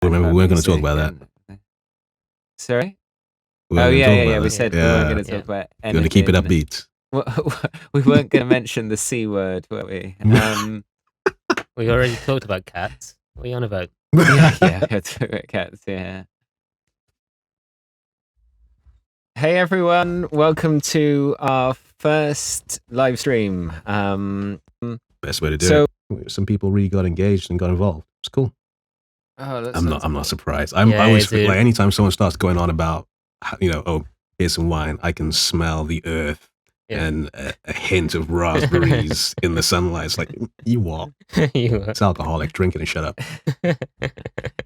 Remember, we weren't going to talk about that. Sorry? We weren't gonna talk about We that. said we weren't going to talk about We're anything. going to keep it upbeat. We weren't going to mention the C word, were we? We already talked about cats. What are you on about? yeah, we talked about cats, yeah. Hey everyone, welcome to our first live stream. Best way to do it. Some people really got engaged and got involved. It's cool. Oh, I'm not surprised. I always feel like anytime someone starts going on about, oh, here's some wine, I can smell the earth and a hint of raspberries in the sunlight. It's like, you what? It's alcoholic. Drink it and shut up.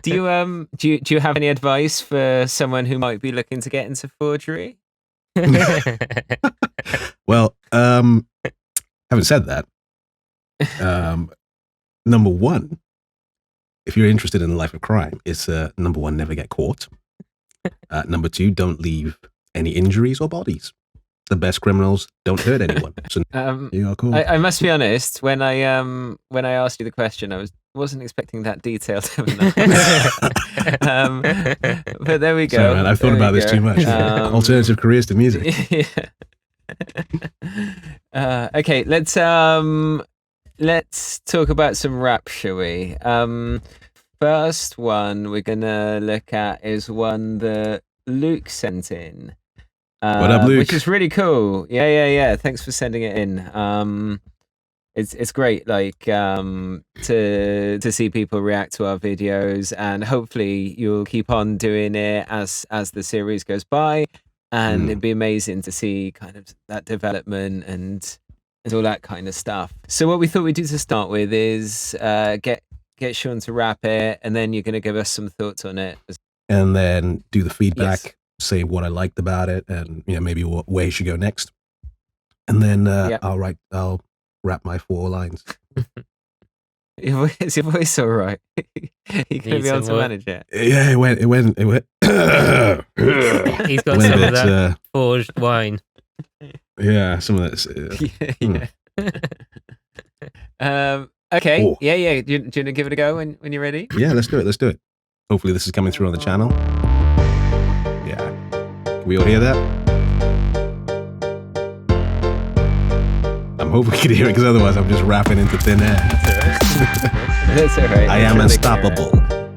Do you have any advice for someone who might be looking to get into forgery? Well, having said that, number one, if you're interested in the life of crime, it's number one, never get caught. Number two, don't leave any injuries or bodies. The best criminals don't hurt anyone. So you are cool. I must be honest. When I asked you the question, I wasn't expecting that detailed of an answer. But there we go. Sorry, man, I've thought about this too much. Alternative careers to music. Yeah. Okay, let's talk about some rap, shall we? First one we're gonna look at is one that Luke sent in. What up, Luke? Which is really cool. Yeah. Thanks for sending it in. It's great, like to see people react to our videos, and hopefully you'll keep on doing it as the series goes by, and it'd be amazing to see kind of that development and all that kind of stuff. So what we thought we'd do to start with is get Sean to wrap it, and then you're going to give us some thoughts on it, and then do the feedback. Yes. Say what I liked about it, and maybe where you should go next, and then I'll wrap my 4 lines. Is your voice all right? You gonna be able to manage it? Yeah, it went. He's got some of that forged wine. Yeah, some of that. Okay. Oh. Yeah. Do you want to give it a go when you're ready? Yeah, let's do it. Hopefully, this is coming through on the channel. Yeah. Can we all hear that? I'm hoping we can hear it, because otherwise I'm just rapping into thin air. That's all right. I am unstoppable.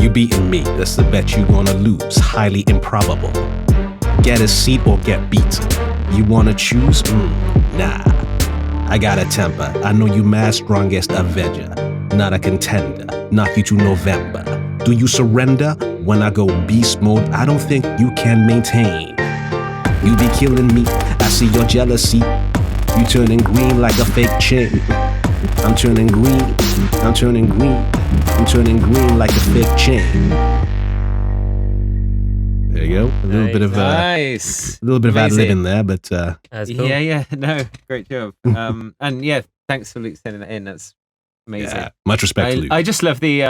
You beating me, that's the bet you gonna lose. Highly improbable. Get a seat or get beaten. You wanna choose? Nah. I got a temper. I know you mad strongest Avenger. Not a contender. Knock you to November. Do you surrender? When I go beast mode, I don't think you can maintain. You be killing me, I see your jealousy. You turning green like a fake chain. I'm turning green like a fake chain. There you go. A little bit of nice. A little bit of ad-lib in there, but that's cool. Yeah. No, great job. And yeah, thanks for Luke sending that in. That's amazing. Yeah, much respect to Luke. I just love the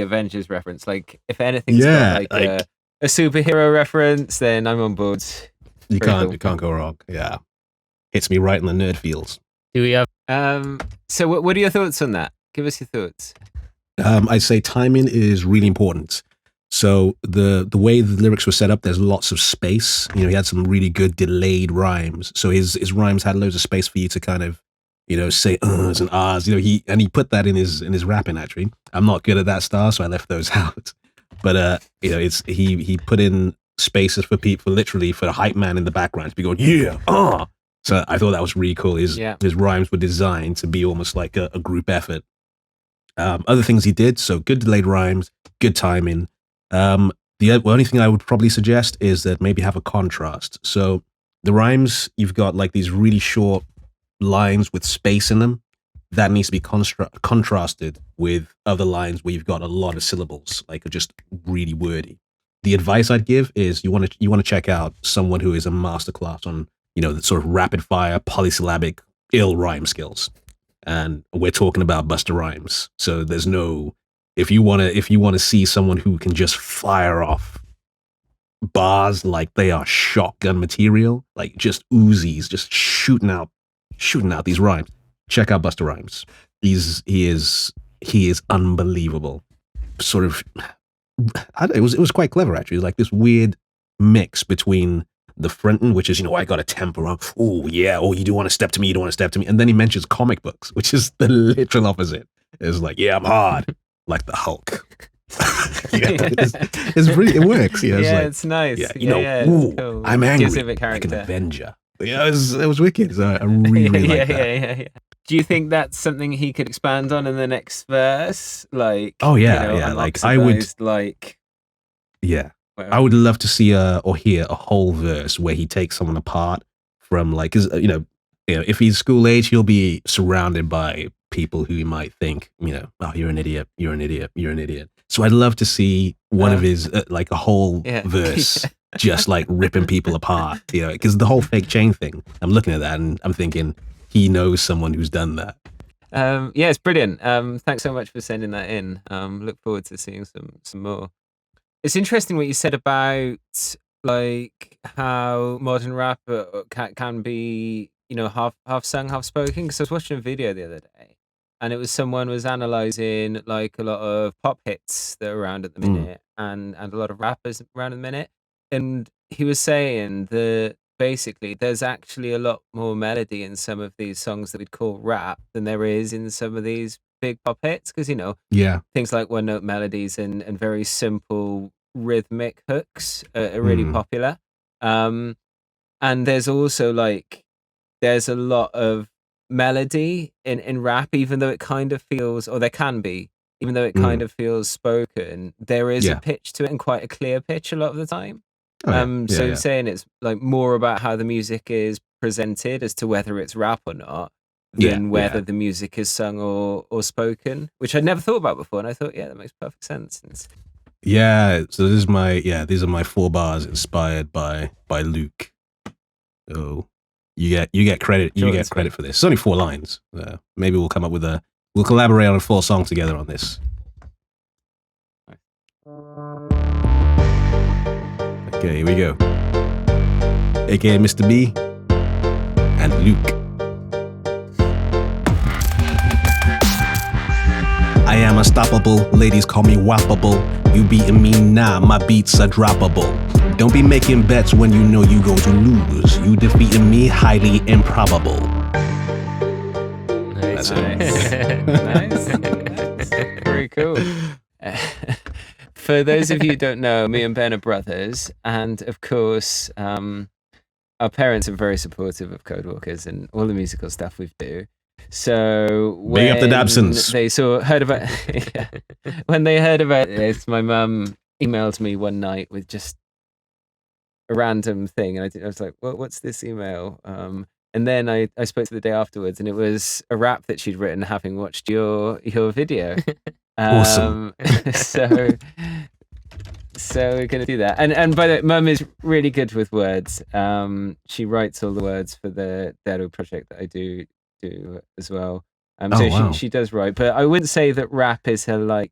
Avengers reference. Like, if anything's got like a superhero reference, then I'm on board. You can't go wrong. Yeah, hits me right in the nerd feels. Do we have? So what are your thoughts on that? Give us your thoughts. I'd say timing is really important. So the way the lyrics were set up, there's lots of space. He had some really good delayed rhymes. So his rhymes had loads of space for you to kind of, say uhs and ahs. He put that in his rapping. Actually, I'm not good at that style, so I left those out. But he put in spaces for people, literally for the hype man in the background to be going So I thought that was really cool. His rhymes were designed to be almost like a group effort. Other things he did, so good delayed rhymes, good timing. The only thing I would probably suggest is that maybe have a contrast. So the rhymes, you've got like these really short lines with space in them. That needs to be contrasted with other lines where you've got a lot of syllables, like just really wordy. The advice I'd give is you want to check out someone who is a masterclass on the sort of rapid fire polysyllabic ill rhyme skills, and we're talking about Busta Rhymes. So there's no if you want to see someone who can just fire off bars like they are shotgun material, like just Uzis, just shooting out these rhymes. Check out Busta Rhymes. He is unbelievable. Sort of it was quite clever actually. It was like this weird mix between the fronting, which is, I got a temper on. Oh yeah, oh, you do want to step to me, you don't want to step to me, and then he mentions comic books, which is the literal opposite. It's like, yeah, I'm hard, like the Hulk. It's really, it works. It's nice. Yeah, it's cool. I'm angry, Gives him a like an character. Avenger. Yeah, it was wicked. So I really like that. Yeah. Do you think that's something he could expand on in the next verse? Like, oh yeah, like I would, like, yeah, I would love to see or hear a whole verse where he takes someone apart from like, cause if he's school age, he'll be surrounded by people who might think, oh, you're an idiot, you're an idiot, you're an idiot. So I'd love to see one of his like a whole verse. Just like ripping people apart, because the whole fake chain thing, I'm looking at that and I'm thinking he knows someone who's done that. Yeah, it's brilliant. Thanks so much for sending that in. Look forward to seeing some more. It's interesting what you said about like how modern rap can be, half sung, half spoken. Because I was watching a video the other day, and it was someone was analyzing like a lot of pop hits that are around at the minute, and a lot of rappers around at the minute. And he was saying that basically there's actually a lot more melody in some of these songs that we'd call rap than there is in some of these big pop hits. Because, things like one note melodies and very simple rhythmic hooks are really popular. And there's also there's a lot of melody in rap, even though it kind of feels, or there can be, even though it kind of feels spoken, there is a pitch to it and quite a clear pitch a lot of the time. Saying it's like more about how the music is presented as to whether it's rap or not than whether the music is sung or spoken, which I'd never thought about before. And I thought, that makes perfect sense. So these are my 4 bars inspired by Luke. So you get credit. You get credit for this. It's only 4 lines. Maybe we'll come up with we'll collaborate on a full song together on this. Okay, here we go. AKA Mr. B and Luke. I am unstoppable, ladies call me wappable. You beating me now, my beats are droppable. Don't be making bets when you know you going to lose. You defeating me, highly improbable. Nice. Nice. Very cool. For those of you who don't know, me and Ben are brothers, and of course, our parents are very supportive of Codewalkers and all the musical stuff we do. So when up the Dabsons. They heard about when they heard about this, my mum emailed me one night with just a random thing, and I was like, "Well, what's this email?" And then I spoke to the day afterwards, and it was a rap that she'd written, having watched your video. Awesome. So we're gonna do that. And by the way, Mum is really good with words. She writes all the words for the Dado project that I do as well. Wow. She does write, but I wouldn't say that rap is her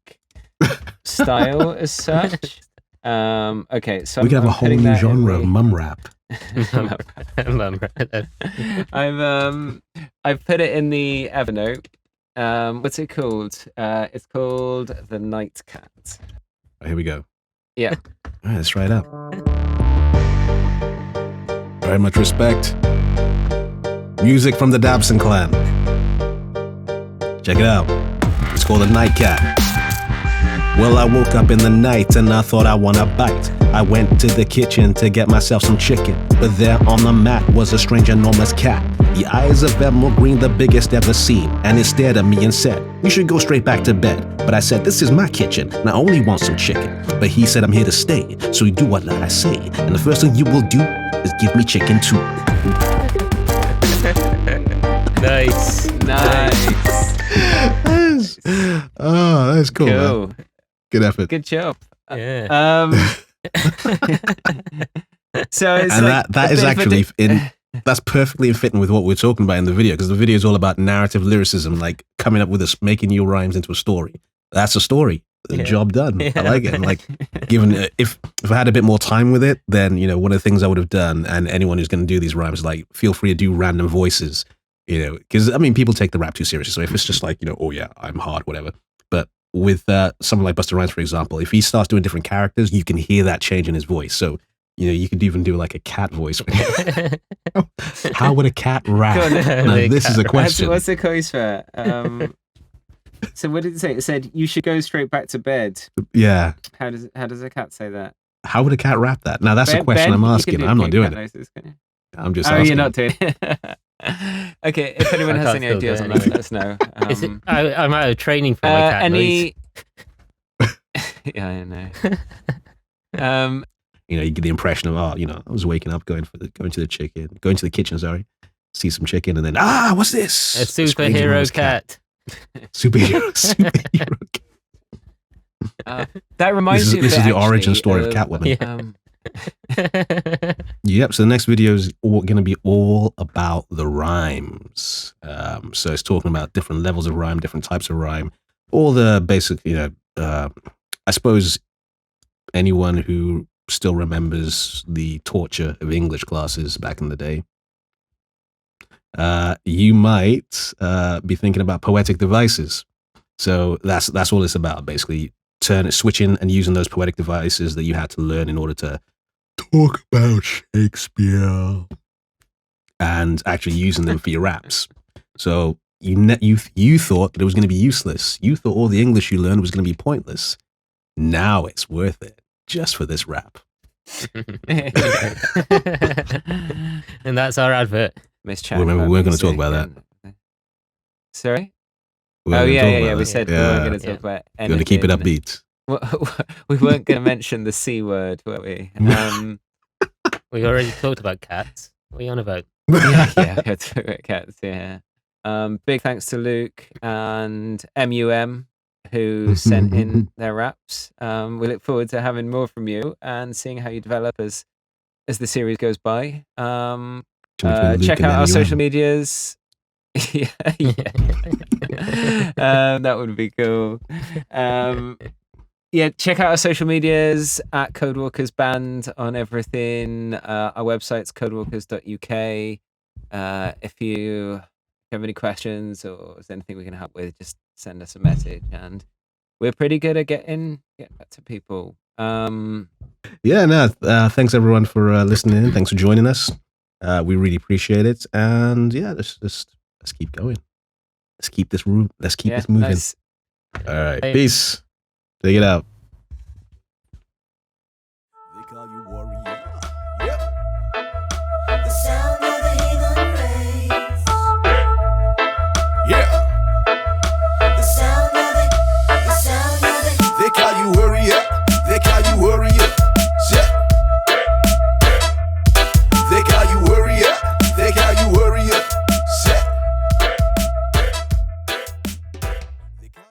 style as such. Okay, so we could have a whole new genre of mum rap. I've put it in the Evernote. What's it called? It's called The Night Cat. Oh, here we go. Yeah. All right, let's try it out. Very much respect. Music from the Dabson clan. Check it out. It's called The Night Cat. Well, I woke up in the night and I thought I want a bite. I went to the kitchen to get myself some chicken, but there on the mat was a strange enormous cat. The eyes of emerald green, the biggest ever seen, and it stared at me and said, "You should go straight back to bed." But I said, "This is my kitchen, and I only want some chicken." But he said, "I'm here to stay, so you do what I say, and the first thing you will do is give me chicken too." Nice. Oh, that's cool. Man. Good effort. Good job. Yeah. So it's and that is actually that's perfectly fitting with what we're talking about in the video, because the video is all about narrative lyricism, like coming up with making your rhymes into a story. That's a story. Job done. Yeah. I like it. And given if I had a bit more time with it, then one of the things I would have done, and anyone who's going to do these rhymes, feel free to do random voices. Because people take the rap too seriously. So if it's just oh yeah, I'm hard, whatever. But with someone like Busta Rhymes, for example, if he starts doing different characters, you can hear that change in his voice. So, you could even do like a cat voice. How would a cat rap? Go on, Now, this is a question. What's the case for? So what did it say? It said you should go straight back to bed. Yeah. How does a cat say that? How would a cat rap that? Now, that's a Ben, question I'm you can asking. do I'm not cat doing it. noises, can you? I'm just Oh, asking. you're not doing it. Okay, if anyone I has can't any still do ideas it on that, anyway. let us know. I'm out of training for my cat noise. Yeah, I know. You get the impression of, I was waking up, going to the kitchen, sorry, see some chicken, and then, what's this? A superhero cat. Superhero cat. That reminds me. This is the origin actually, story of Catwoman. Yeah. Yep. So the next video is going to be all about the rhymes. So it's talking about different levels of rhyme, different types of rhyme, all the basic. I suppose anyone who still remembers the torture of English classes back in the day, you might be thinking about poetic devices. So that's all it's about, basically. Switching and using those poetic devices that you had to learn in order to talk about Shakespeare, and actually using them for your raps. So you thought that it was going to be useless. You thought all the English you learned was going to be pointless. Now it's worth it just for this rap. And that's our advert. Remember, we weren't going to talk about that. Sorry? Yeah. We said we weren't going to talk about anything. Going to keep it upbeat. We weren't going to mention the C word, were we? We already talked about cats. What are you on about? yeah, we had to talk about cats, yeah. Big thanks to Luke and MUM who sent in their raps. We look forward to having more from you and seeing how you develop as the series goes by. Check out our social medias. Yeah. That would be cool. Check out our social medias at Codewalkers Band on everything. Our website's codewalkers.uk. If you have any questions or is there anything we can help with, just send us a message. And we're pretty good at getting back to people. Thanks everyone for listening in. Thanks for joining us. We really appreciate it. And let's keep going. Let's keep this moving. Nice. All right. Peace. Take it out. They call you warrior.